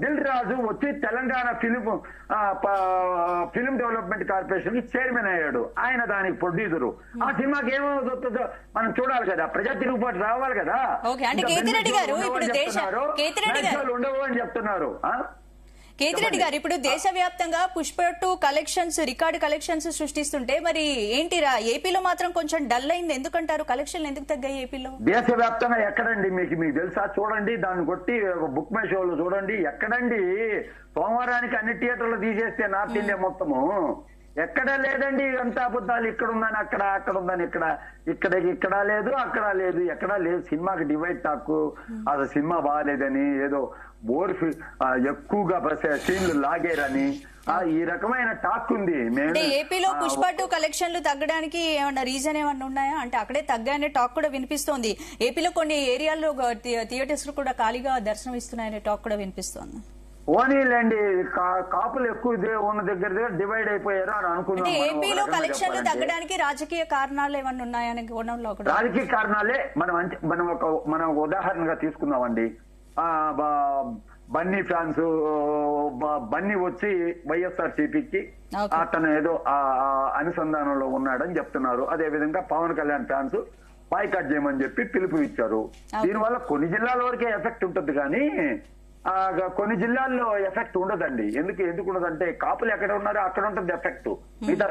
దిల్ రాజు వచ్చి Telangana film development corporation కి chairman అయ్యాడు. ఆయన దానికి ప్రొడ్యూసరు. ఆ సినిమాకి ఏమవుతుందో మనం చూడాలి కదా, ప్రజా తిరుగుబాటు రావాలి కదా. ఉండవు అని చెప్తున్నారు. కేతిరెడ్డి గారు, ఇప్పుడు దేశవ్యాప్తంగా పుష్ప2 కలెక్షన్స్ రికార్డు కలెక్షన్స్ సృష్టిస్తుంటే మరి ఏంటిరా ఏపీలో మాత్రం కొంచెం డల్ అయింది ఎందుకంటారు? కలెక్షన్లు ఎందుకు తగ్గాయి ఏపీలో? దేశవ్యాప్తంగా ఎక్కడండి మీకు తెలుసా? చూడండి, దాన్ని కొట్టి బుక్ మై షోలో చూడండి. ఎక్కడండి సోమవారానికి అన్ని థియేటర్లు తీసేస్తే నార్త్ ఇండియా మొత్తము ఎక్కడ లేదండి. అంతా అబద్ధాలు. ఇక్కడ ఉందని అక్కడ, అక్కడ ఉందని ఇక్కడ లేదు, అక్కడ లేదు, ఎక్కడా లేదు. సినిమాకి డివైడ్ టాక్, అసలు సినిమా బాగాలేదని, ఏదో బోర్ ఎక్కువగా సీన్లు లాగేరని ఈ రకమైన టాక్ ఉంది. ఏపీలో పుష్ప2 కలెక్షన్లు తగ్గడానికి ఏమన్నా రీజన్ ఏమన్నా ఉన్నాయా? అంటే అక్కడే తగ్గాయనే టాక్ కూడా వినిపిస్తోంది. ఏపీలో కొన్ని ఏరియాల్లో థియేటర్స్ కూడా ఖాళీగా దర్శనం ఇస్తున్నాయనే టాక్ కూడా వినిపిస్తోంది. ఓనీలేండి, కాపులు ఎక్కువ ఉన్న దగ్గర డివైడ్ అయిపోయారు అని అనుకున్నాం. ఏపీలో కలెక్షన్లు తగ్గడానికి రాజకీయ కారణాలు ఏమన్నా ఉన్నాయని కోణంలో రాజకీయ కారణాలే మనం ఉదాహరణగా తీసుకుందామండి. బన్నీ ఫ్యాన్స్, బన్నీ వచ్చి వైఎస్ఆర్సీపీకి అతను ఏదో అనుసంధానంలో ఉన్నాడని చెప్తున్నారు. అదే విధంగా పవన్ కళ్యాణ్ ఫ్యాన్స్ బాయ్కాట్ చేయమని చెప్పి పిలుపు ఇచ్చారు. దీనివల్ల కొన్ని జిల్లాల వరకే ఎఫెక్ట్ ఉంటుంది కానీ కొన్ని జిల్లాల్లో ఎఫెక్ట్ ఉండదండి. ఎందుకు ఉండదంటే కాపులు ఎక్కడ ఉన్నారో అక్కడ ఉంటుంది ఎఫెక్ట్. మిగతా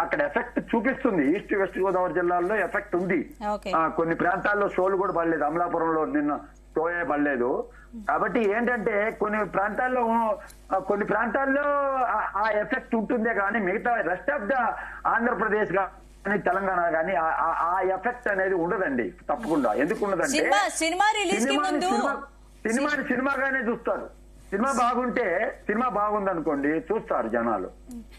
అక్కడ ఎఫెక్ట్ చూపిస్తుంది. ఈస్ట్ వెస్ట్ గోదావరి జిల్లాల్లో ఎఫెక్ట్ ఉంది. కొన్ని ప్రాంతాల్లో షోలు కూడా పడలేదు. అమలాపురంలో నిన్న షోయే పడలేదు. కాబట్టి ఏంటంటే కొన్ని ప్రాంతాల్లో ఆ ఎఫెక్ట్ ఉంటుందే కానీ మిగతా రెస్ట్ ఆఫ్ ద ఆంధ్రప్రదేశ్ కానీ తెలంగాణ కానీ ఆ ఎఫెక్ట్ అనేది ఉండదండి తప్పకుండా. ఎందుకు ఉండదంటే సినిమాగానే చూస్తారు. సినిమా బాగుంటే, సినిమా బాగుందనుకోండి చూస్తారు జనాలు.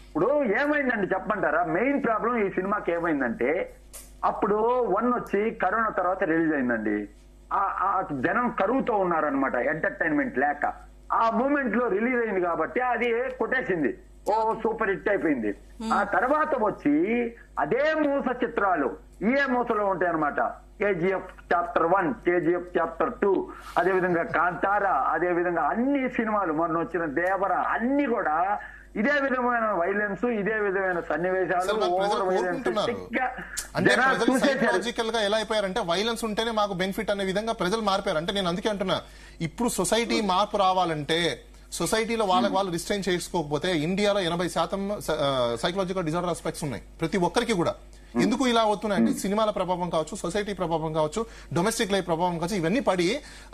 ఇప్పుడు ఏమైందండి చెప్పమంటారా? మెయిన్ ప్రాబ్లం ఈ సినిమాకి ఏమైందంటే, అప్పుడు 1 వచ్చి కరోనా తర్వాత రిలీజ్ అయిందండి. ఆ జనం కరువుతో ఉన్నారనమాట, ఎంటర్టైన్మెంట్ లేక. ఆ మూమెంట్ లో రిలీజ్ అయింది కాబట్టి అది కొట్టేసింది. సూపర్ హిట్ అయిపోయింది. ఆ తర్వాత వచ్చి అదే మూస చిత్రాలు ఏ మూసలో ఉంటాయి అనమాట. కేజీఎఫ్ చాప్టర్ 1, కేజీఎఫ్ చాప్టర్ 2, అదేవిధంగా కాంతారా, అదే విధంగా అన్ని సినిమాలు మొన్న వచ్చిన దేవర అన్ని కూడా ఇదే విధమైన వైలెన్స్, ఇదే విధమైన సన్నివేశాలు. సైకలాజికల్ గా ఎలా అయిపోయారంటే వైలెన్స్ ఉంటేనే మాకు బెనిఫిట్ అనే విధంగా ప్రజలు మారిపోయారు. అంటే నేను అందుకే అంటున్నా, ఇప్పుడు సొసైటీ మార్పు రావాలంటే సొసైటీలో వాళ్ళు రిస్ట్రైన్ చేసుకోకపోతే ఇండియాలో 80% సైకలాజికల్ డిజార్డర్ ఆస్పెక్ట్స్ ఉన్నాయి ప్రతి ఒక్కరికి కూడా. ఎందుకు ఇలా అవుతున్నాయంటే సినిమాల ప్రభావం కావచ్చు, సొసైటీ ప్రభావం కావచ్చు, డొమెస్టిక్ లైఫ్ ప్రభావం కావచ్చు, ఇవన్నీ పడి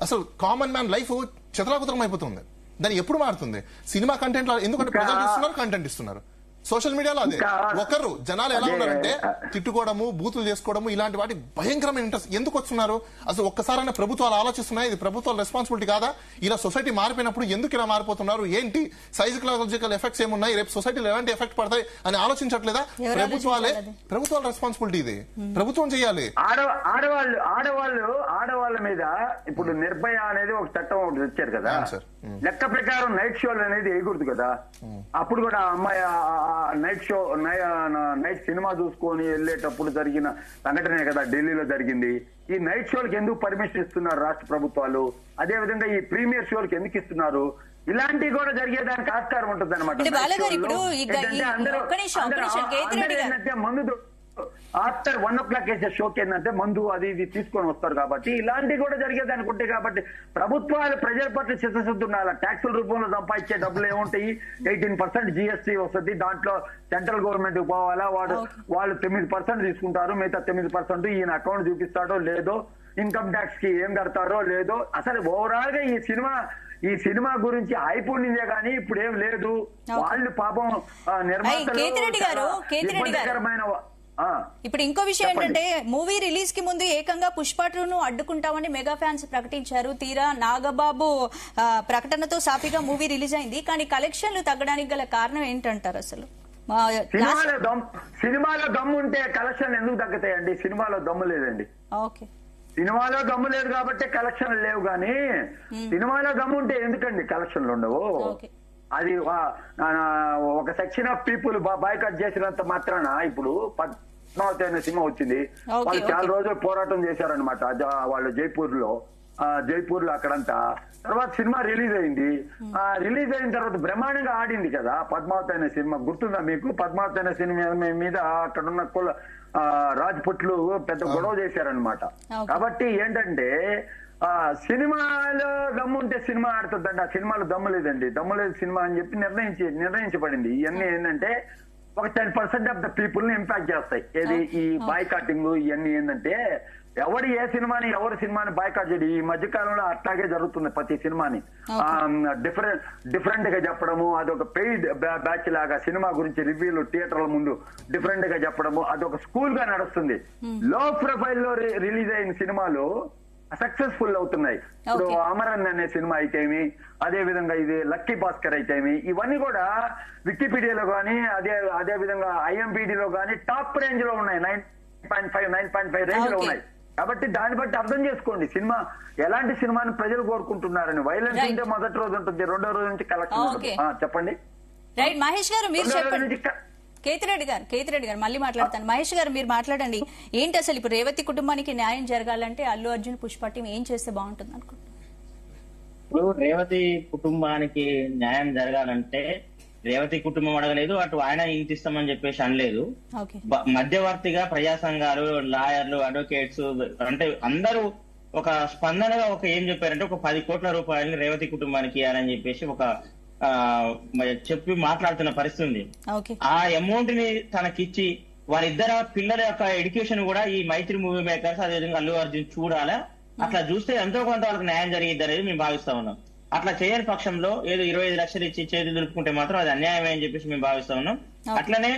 అసలు కామన్ మ్యాన్ లైఫ్ చిత్రాకుతరం అయిపోతుంది. దాన్ని ఎప్పుడు మారుతుంది? సినిమా కంటెంట్ ఎందుకంటే ప్రజలు చూస్తున్నారు, కంటెంట్ ఇస్తున్నారు. సోషల్ మీడియాలో అదే ఒకరు జనాలు ఎలా ఉన్నారంటే తిట్టుకోవడము, బూతులు చేసుకోవడము, ఇలాంటి వాటి భయంకరమైన ఇంట్రెస్ట్. ఎందుకు వస్తున్నారు? అసలు ఒక్కసారైనా ప్రభుత్వాలు ఆలోచిస్తున్నాయి, ఇది ప్రభుత్వాల రెస్పాన్సిబిలిటీ కాదా? ఇలా సొసైటీ మారిపోయినప్పుడు ఎందుకు ఇలా మారిపోతున్నారు, ఏంటి సైకలాజికల్ ఎఫెక్ట్స్ ఏమున్నాయి, రేపు సొసైటీలో ఎలాంటి ఎఫెక్ట్ పడతాయి అని ఆలోచించట్లేదా? ప్రభుత్వాల రెస్పాన్సిబిలిటీ ఇది, ప్రభుత్వం చేయాలి. ఆడవాళ్ళ మీద ఇప్పుడు నిర్భయ అనేది ఒక చట్టం ఒకటి తెచ్చారు కదా, లెక్క ప్రకారం నైట్ షోలు అనేది వేయకూడదు కదా. అప్పుడు కూడా అమ్మాయి నైట్ సినిమా చూసుకొని వెళ్ళేటప్పుడు జరిగిన సంఘటనే కదా ఢిల్లీలో జరిగింది. ఈ నైట్ షోలకి ఎందుకు పర్మిషన్ ఇస్తున్నారు రాష్ట్ర ప్రభుత్వాలు? అదే విధంగా ఈ ప్రీమియర్ షోలకి ఎందుకు ఇస్తున్నారు? ఇలాంటివి కూడా జరిగేదానికి ఆస్కారం ఉంటుంది అనమాట. మందు ఆఫ్టర్ 1 o'clock వేసే షోకి ఏంటంటే మందు అది ఇది తీసుకొని వస్తారు కాబట్టి ఇలాంటివి కూడా జరిగేదానికి ఉంటాయి. కాబట్టి ప్రభుత్వాలు ప్రజల పట్ల చిత్తశుద్ధి ఉండాలి. ట్యాక్సుల రూపంలో సంపాదించే డబ్బులు ఏముంటాయి? 18% GST వస్తుంది. దాంట్లో సెంట్రల్ గవర్నమెంట్ పోవాలా, వాళ్ళు 9% తీసుకుంటారు. మిగతా 9% ఈయన అకౌంట్ చూపిస్తాడో లేదో, ఇన్కమ్ ట్యాక్స్ కి ఏం కడతారో లేదో. అసలు ఓవరాల్ గా ఈ సినిమా గురించి అయిపోయిందే కానీ ఇప్పుడు ఏం లేదు. వాళ్ళు పాపం నిర్మాతలు ఇప్పుడు ఇంకో విషయం ఏంటంటే, మూవీ రిలీజ్ కి ముందు ఏకంగా పుష్ప2ను అడ్డుకుంటామని మెగా ఫ్యాన్స్ ప్రకటించారు. తీరా నాగబాబు ప్రకటనతో సాఫీగా మూవీ రిలీజ్ అయింది. కానీ కలెక్షన్లు తగ్గడానికి గల కారణం ఏంటంటారు? అసలు సినిమాలో దమ్ము ఉంటే కలెక్షన్ ఎందుకు తగ్గుతాయండి? సినిమాలో దమ్ము లేదండి. సినిమాలో దమ్ము లేదు కాబట్టి కలెక్షన్లు లేవు. కానీ సినిమాలో దమ్ము ఉంటే ఎందుకండి కలెక్షన్లు ఉండవు? అది ఒక సెక్షన్ ఆఫ్ పీపుల్ బాయ్కాట్ చేసినంత మాత్రాన ఇప్పుడు పద్మావతి అనే సినిమా వచ్చింది. వాళ్ళు చాలా రోజులు పోరాటం చేశారనమాట. వాళ్ళు జైపూర్ లో జైపూర్ లో అక్కడంతా. తర్వాత సినిమా రిలీజ్ అయింది. రిలీజ్ అయిన తర్వాత బ్రహ్మాండంగా ఆడింది కదా పద్మావతి అనే సినిమా. గుర్తుందా మీకు? పద్మావతి అనే సినిమా మీద అక్కడున్న రాజ్పుట్లు పెద్ద గొడవ చేశారనమాట. కాబట్టి ఏంటంటే సినిమాలో దమ్ము ఉంటే సినిమా ఆడుతుందండి, ఆ సినిమాలో దమ్ము లేదండి, దమ్ము లేదు సినిమా అని చెప్పి నిర్ణయించబడింది. ఇవన్నీ ఏంటంటే ఒక 10% ఆఫ్ ద పీపుల్ ని ఇంపాక్ట్ చేస్తాయి. ఏది ఈ బాయ్కాటింగ్ ఇవన్నీ ఏంటంటే ఏ సినిమాని బాయ్కాట్ చేయడం. ఈ మధ్య కాలంలో అట్లాగే జరుగుతుంది. ప్రతి సినిమాని డిఫరెంట్ గా చెప్పడము, అదొక పెయిడ్ బ్యాచ్ లాగా సినిమా గురించి రివ్యూలు థియేటర్ల ముందు డిఫరెంట్ గా చెప్పడము, అదొక స్కూల్ గా నడుస్తుంది. లో ప్రొఫైల్ లో రిలీజ్ అయిన సినిమాలు సక్సెస్ఫుల్ అవుతున్నాయి. ఇప్పుడు అమరన్ అనే సినిమా అయితేమి, అదే విధంగా ఇది లక్కీ భాస్కర్ అయితేమి, ఇవన్నీ కూడా వికీపీడియాలో గానీ అదే విధంగా ఐఎంపీడీలో గానీ టాప్ రేంజ్ లో ఉన్నాయి. 9.5 రేంజ్ లో ఉన్నాయి. కాబట్టి దాన్ని బట్టి అర్థం చేసుకోండి సినిమా ఎలాంటి సినిమాని ప్రజలు కోరుకుంటున్నారని. వైలెన్స్ ఉంటే మొదటి రోజు ఉంటుంది, రెండో రోజు నుంచి కలెక్షన్. చెప్పండి. రైట్ మహేష్ గారు మీరు చెప్పండి. కేతిరెడ్డి గారు మళ్ళీ మాట్లాడతాను. మహేష్ గారు మీరు మాట్లాడండి. ఏంటి అసలు ఇప్పుడు రేవతి కుటుంబానికి న్యాయం జరగాలంటే అల్లు అర్జున్ పుష్ప టీం ఏం చేస్తే బాగుంటుంది అనుకుంటున్నారు? ఇప్పుడు రేవతి కుటుంబానికి న్యాయం జరగాలంటే రేవతి కుటుంబం అడగలేదు, అటు ఆయన ఇంటిస్తామని చెప్పేసి అనలేదు. మధ్యవర్తిగా ప్రజా సంఘాలు, లాయర్లు, అడ్వకేట్స్ అంటే అందరూ ఒక స్పందనగా ఏం చెప్పారంటే ఒక 10 కోట్ల రూపాయలని రేవతి కుటుంబానికి ఇవ్వాలని చెప్పేసి చెప్పి మాట్లాడుతున్న పరిస్థితి ఉంది. ఆ అమౌంట్ ని తనకిచ్చి వారిద్దరు పిల్లల యొక్క ఎడ్యుకేషన్ కూడా ఈ మైత్రి మూవీ మేకర్స్ అదేవిధంగా అల్లు అర్జున్ చూడాలా. అట్లా చూస్తే ఎంతో కొంత వాళ్ళకి న్యాయం జరిగిద్ది అనేది మేము భావిస్తా ఉన్నాం. అట్లా చేయని పక్షంలో ఏదో 25 లక్షలు ఇచ్చి చేతులు దులుపుకుంటే మాత్రం అది అన్యాయమే అని చెప్పేసి మేము భావిస్తా ఉన్నాం. అట్లనే